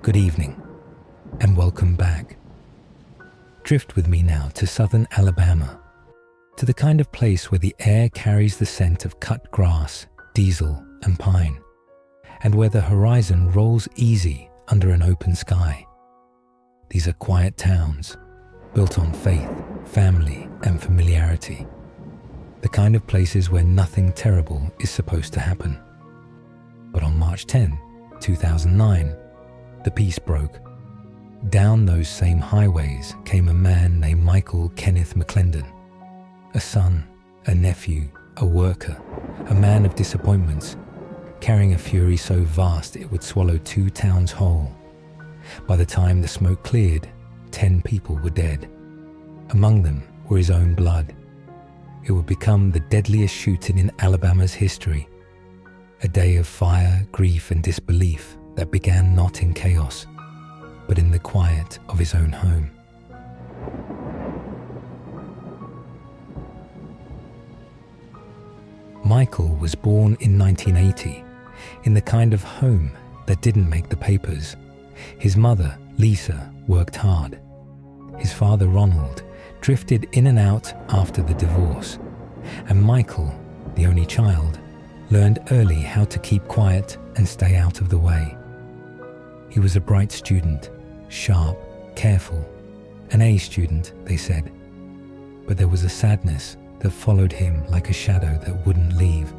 Good evening, and welcome back. Drift with me now to southern Alabama, to the kind of place where the air carries the scent of cut grass, diesel, and pine, and where the horizon rolls easy under an open sky. These are quiet towns, built on faith, family, and familiarity. The kind of places where nothing terrible is supposed to happen. But on March 10, 2009, the peace broke. Down those same highways came a man named Michael Kenneth McLendon. A son, a nephew, a worker, a man of disappointments, carrying a fury so vast it would swallow 2 towns whole. By the time the smoke cleared, 10 people were dead. Among them were his own blood. It would become the deadliest shooting in Alabama's history. A day of fire, grief, and disbelief that began not in chaos, but in the quiet of his own home. Michael was born in 1980 in the kind of home that didn't make the papers. His mother, Lisa, worked hard. His father, Ronald, drifted in and out after the divorce. And Michael, the only child, learned early how to keep quiet and stay out of the way. He was a bright student, sharp, careful, an A student, they said. But there was a sadness that followed him like a shadow that wouldn't leave.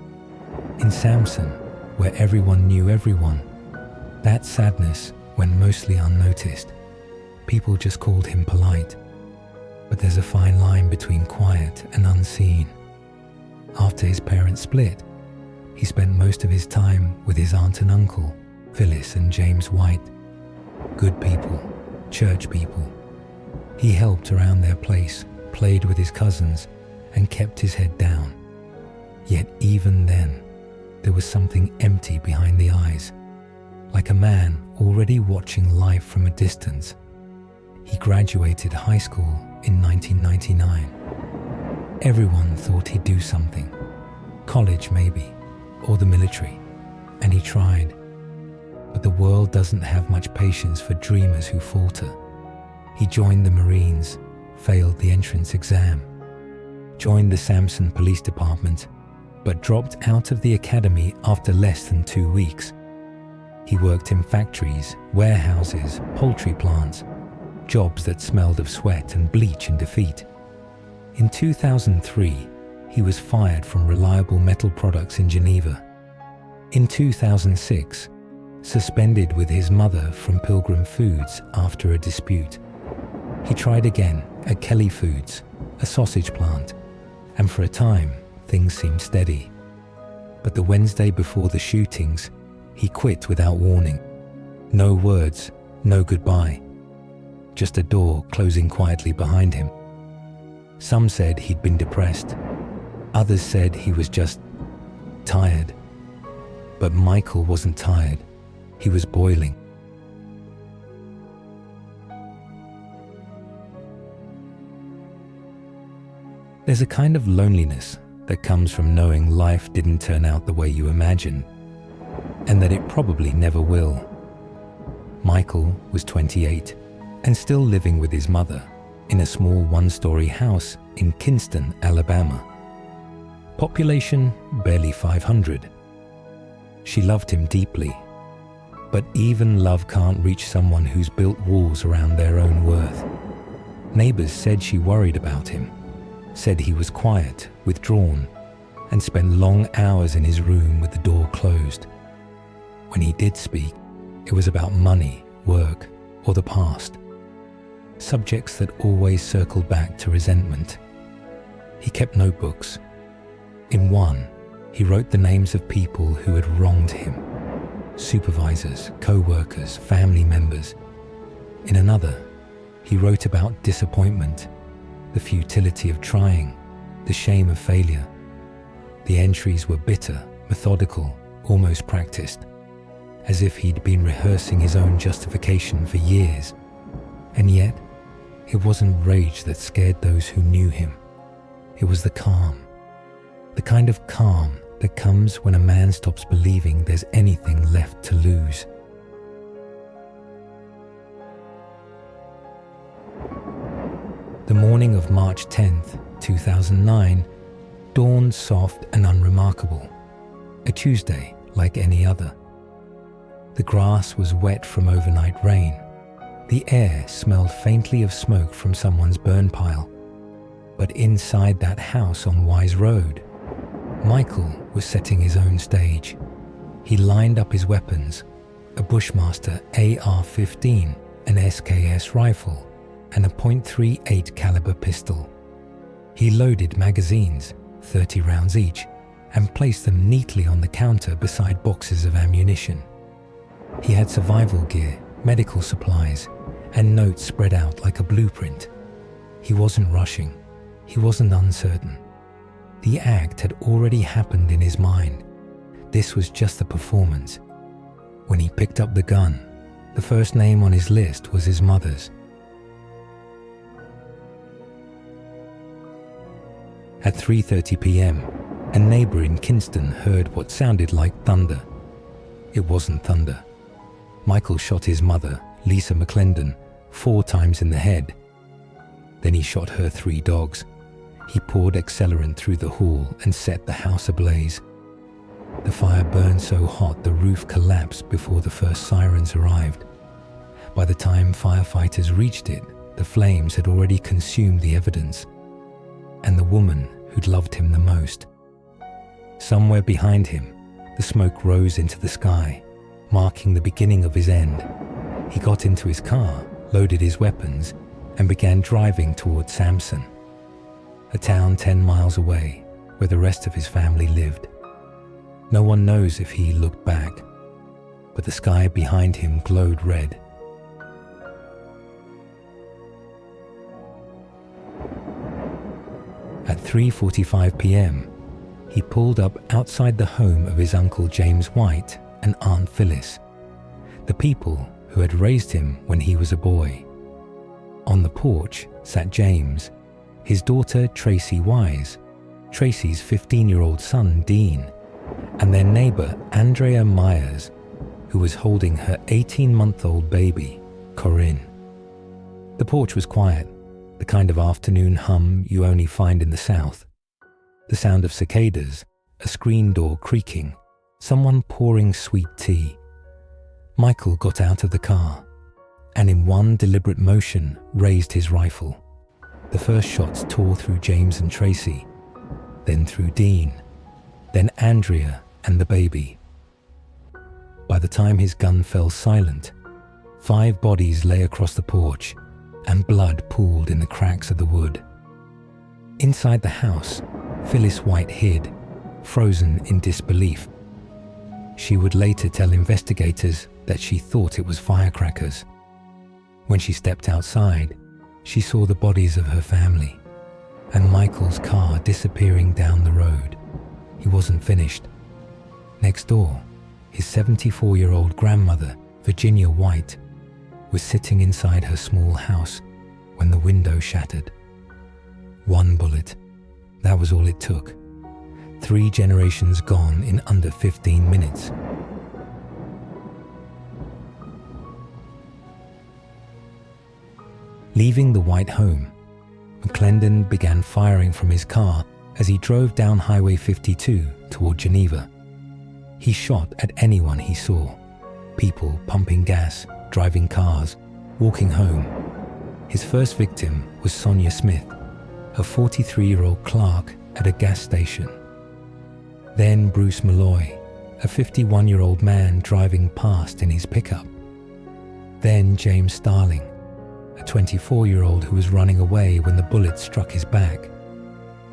In Samson, where everyone knew everyone, that sadness went mostly unnoticed. People just called him polite. But there's a fine line between quiet and unseen. After his parents split, he spent most of his time with his aunt and uncle, Phyllis and James White. Good people, church people. He helped around their place, played with his cousins, and kept his head down. Yet even then, there was something empty behind the eyes, like a man already watching life from a distance. He graduated high school in 1999. Everyone thought he'd do something, college maybe, or the military, and he tried. But the world doesn't have much patience for dreamers who falter. He joined the Marines, failed the entrance exam, joined the Samson Police Department, but dropped out of the academy after less than 2 weeks. He worked in factories, warehouses, poultry plants, jobs that smelled of sweat and bleach and defeat. In 2003, he was fired from Reliable Metal Products in Geneva. In 2006, suspended with his mother from Pilgrim Foods after a dispute. He tried again at Kelly Foods, a sausage plant, and for a time, things seemed steady. But the Wednesday before the shootings, he quit without warning. No words, no goodbye. Just a door closing quietly behind him. Some said he'd been depressed. Others said he was just tired. But Michael wasn't tired. He was boiling. There's a kind of loneliness that comes from knowing life didn't turn out the way you imagined, and that it probably never will. Michael was 28 and still living with his mother in a small 1-story house in Kinston, Alabama. Population barely 500. She loved him deeply, but even love can't reach someone who's built walls around their own worth. Neighbors said she worried about him, said he was quiet, withdrawn, and spent long hours in his room with the door closed. When he did speak, it was about money, work, or the past. Subjects that always circled back to resentment. He kept notebooks. In one, he wrote the names of people who had wronged him. Supervisors, co-workers, family members. In another, he wrote about disappointment, the futility of trying, the shame of failure. The entries were bitter, methodical, almost practiced, as if he'd been rehearsing his own justification for years. And yet, it wasn't rage that scared those who knew him. It was the calm. The kind of calm that comes when a man stops believing there's anything left to lose. The morning of March 10th, 2009, dawned soft and unremarkable, a Tuesday like any other. The grass was wet from overnight rain. The air smelled faintly of smoke from someone's burn pile. But inside that house on Wise Road, Michael was setting his own stage. He lined up his weapons, a Bushmaster AR-15, an SKS rifle, and a .38 caliber pistol. He loaded magazines, 30 rounds each, and placed them neatly on the counter beside boxes of ammunition. He had survival gear, medical supplies, and notes spread out like a blueprint. He wasn't rushing. He wasn't uncertain. The act had already happened in his mind. This was just a performance. When he picked up the gun, the first name on his list was his mother's. At 3:30 p.m., a neighbor in Kinston heard what sounded like thunder. It wasn't thunder. Michael shot his mother, Lisa McLendon, 4 times in the head. Then he shot her 3 dogs. He poured accelerant through the hall and set the house ablaze. The fire burned so hot the roof collapsed before the first sirens arrived. By the time firefighters reached it, the flames had already consumed the evidence and the woman who'd loved him the most. Somewhere behind him, the smoke rose into the sky, marking the beginning of his end. He got into his car, loaded his weapons, and began driving toward Samson, a town 10 miles away where the rest of his family lived. No one knows if he looked back, but the sky behind him glowed red. At 3:45 p.m., he pulled up outside the home of his Uncle James White and Aunt Phyllis, the people who had raised him when he was a boy. On the porch sat James, his daughter Tracy Wise, Tracy's 15-year-old son Dean, and their neighbor Andrea Myers, who was holding her 18-month-old baby, Corinne. The porch was quiet, the kind of afternoon hum you only find in the South. The sound of cicadas, a screen door creaking, someone pouring sweet tea. Michael got out of the car and in one deliberate motion raised his rifle. The first shots tore through James and Tracy, then through Dean, then Andrea and the baby. By the time his gun fell silent, 5 bodies lay across the porch and blood pooled in the cracks of the wood. Inside the house, Phyllis White hid, frozen in disbelief. She would later tell investigators that she thought it was firecrackers. When she stepped outside, she saw the bodies of her family and Michael's car disappearing down the road. He wasn't finished. Next door, his 74-year-old grandmother, Virginia White, was sitting inside her small house when the window shattered. 1 bullet. That was all it took. 3 generations gone in under 15 minutes. Leaving the White home, McLendon began firing from his car as he drove down Highway 52 toward Geneva. He shot at anyone he saw. People pumping gas, driving cars, walking home. His first victim was Sonia Smith, a 43-year-old clerk at a gas station. Then Bruce Malloy, a 51-year-old man driving past in his pickup. Then James Starling, a 24-year-old who was running away when the bullet struck his back.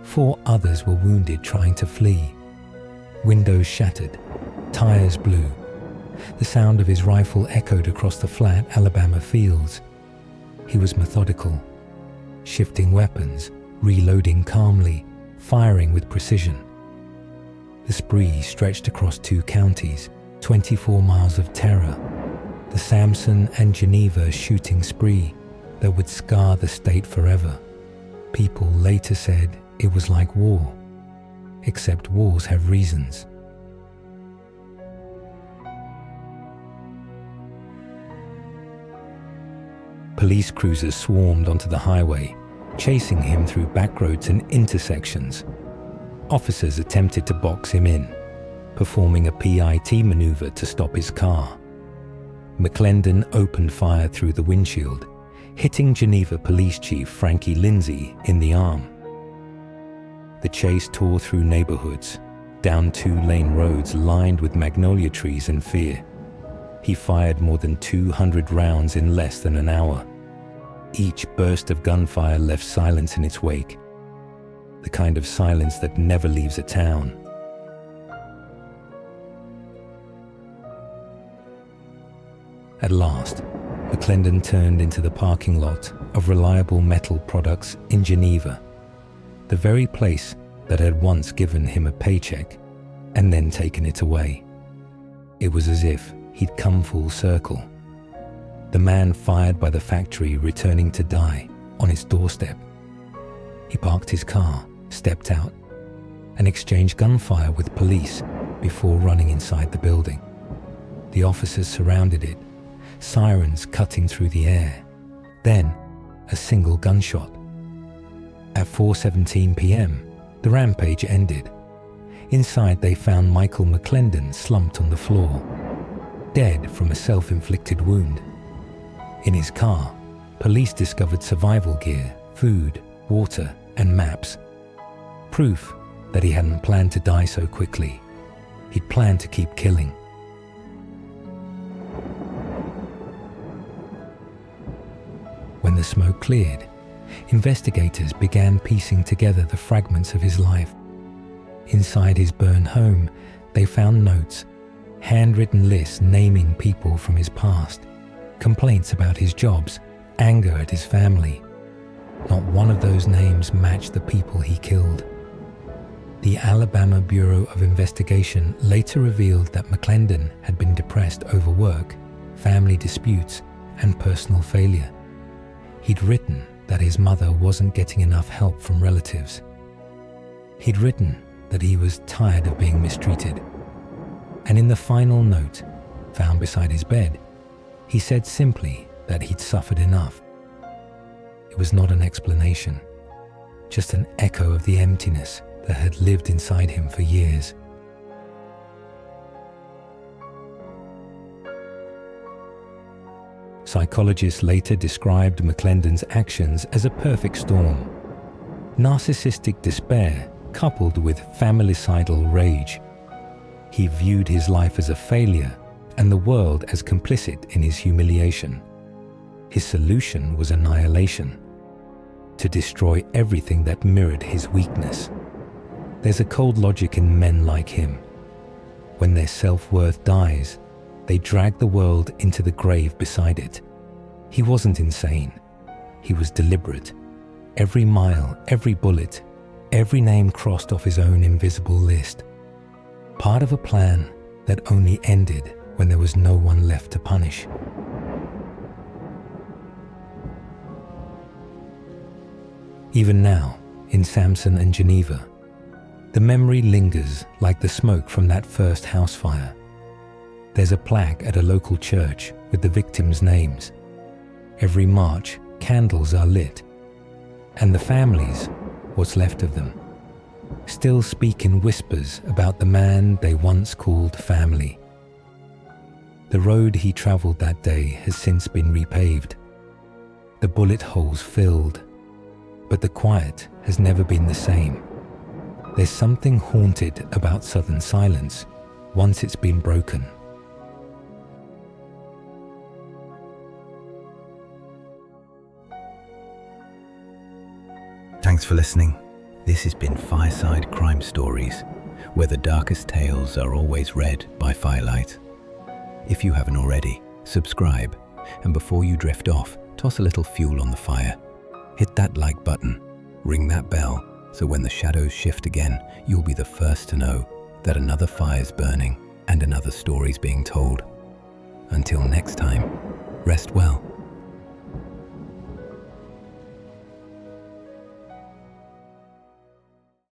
4 others were wounded trying to flee. Windows shattered, tires blew. The sound of his rifle echoed across the flat Alabama fields. He was methodical, shifting weapons, reloading calmly, firing with precision. The spree stretched across 2 counties, 24 miles of terror. The Samson and Geneva shooting spree that would scar the state forever. People later said it was like war, except wars have reasons. Police cruisers swarmed onto the highway, chasing him through back roads and intersections. Officers attempted to box him in, performing a PIT maneuver to stop his car. McLendon opened fire through the windshield, hitting Geneva Police Chief Frankie Lindsay in the arm. The chase tore through neighborhoods, down 2-lane roads lined with magnolia trees and fear. He fired more than 200 rounds in less than an hour. Each burst of gunfire left silence in its wake, the kind of silence that never leaves a town. At last, McLendon turned into the parking lot of Reliable Metal Products in Geneva, the very place that had once given him a paycheck and then taken it away. It was as if he'd come full circle. The man fired by the factory returning to die on its doorstep. He parked his car, stepped out, and exchanged gunfire with police before running inside the building. The officers surrounded it, sirens cutting through the air. Then, a single gunshot. At 4:17 p.m., the rampage ended. Inside, they found Michael McLendon slumped on the floor, dead from a self-inflicted wound. In his car, police discovered survival gear, food, water, and maps. Proof that he hadn't planned to die so quickly. He'd planned to keep killing. When the smoke cleared, investigators began piecing together the fragments of his life. Inside his burned home, they found notes, handwritten lists naming people from his past, complaints about his jobs, anger at his family. Not one of those names matched the people he killed. The Alabama Bureau of Investigation later revealed that McLendon had been depressed over work, family disputes, and personal failure. He'd written that his mother wasn't getting enough help from relatives. He'd written that he was tired of being mistreated. And in the final note, found beside his bed, he said simply that he'd suffered enough. It was not an explanation, just an echo of the emptiness that had lived inside him for years. Psychologists later described McLendon's actions as a perfect storm. Narcissistic despair coupled with familicidal rage. He viewed his life as a failure and the world as complicit in his humiliation. His solution was annihilation, to destroy everything that mirrored his weakness. There's a cold logic in men like him. When their self-worth dies, they drag the world into the grave beside it. He wasn't insane. He was deliberate. Every mile, every bullet, every name crossed off his own invisible list. Part of a plan that only ended when there was no one left to punish. Even now, in Samson and Geneva, the memory lingers like the smoke from that first house fire. There's a plaque at a local church with the victims' names. Every March, candles are lit, and the families, what's left of them, still speak in whispers about the man they once called family. The road he traveled that day has since been repaved, the bullet holes filled, but the quiet has never been the same. There's something haunted about Southern silence once it's been broken. Thanks for listening. This has been Fireside Crime Stories, where the darkest tales are always read by firelight. If you haven't already, subscribe, and before you drift off, toss a little fuel on the fire. Hit that like button, ring that bell, so when the shadows shift again, you'll be the first to know that another fire's burning and another story's being told. Until next time, rest well.